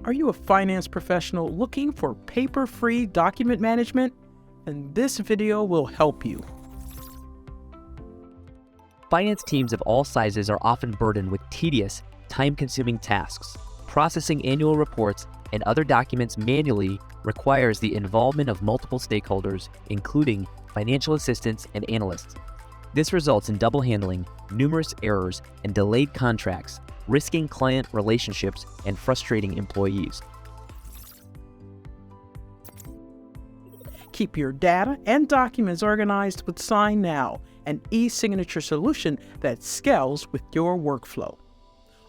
Are you a finance professional looking for paper-free document management? And this video will help you. Finance teams of all sizes are often burdened with tedious, time-consuming tasks. Processing annual reports and other documents manually requires the involvement of multiple stakeholders, including financial assistants and analysts. This results in double handling, numerous errors, and delayed contracts, risking client relationships and frustrating employees. Keep your data and documents organized with SignNow, an e-signature solution that scales with your workflow.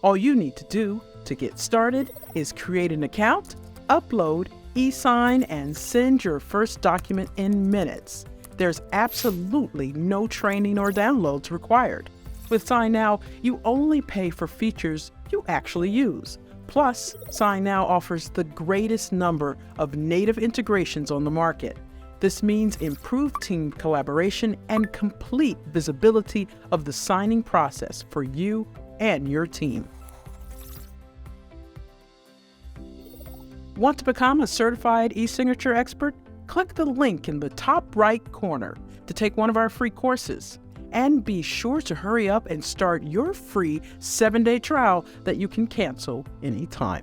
All you need to do to get started is create an account, upload, e-sign, and send your first document in minutes. There's absolutely no training or downloads required. With SignNow, you only pay for features you actually use. Plus, SignNow offers the greatest number of native integrations on the market. This means improved team collaboration and complete visibility of the signing process for you and your team. Want to become a certified e-signature expert? Click the link in the top right corner to take one of our free courses. And be sure to hurry up and start your free 7-day trial that you can cancel anytime.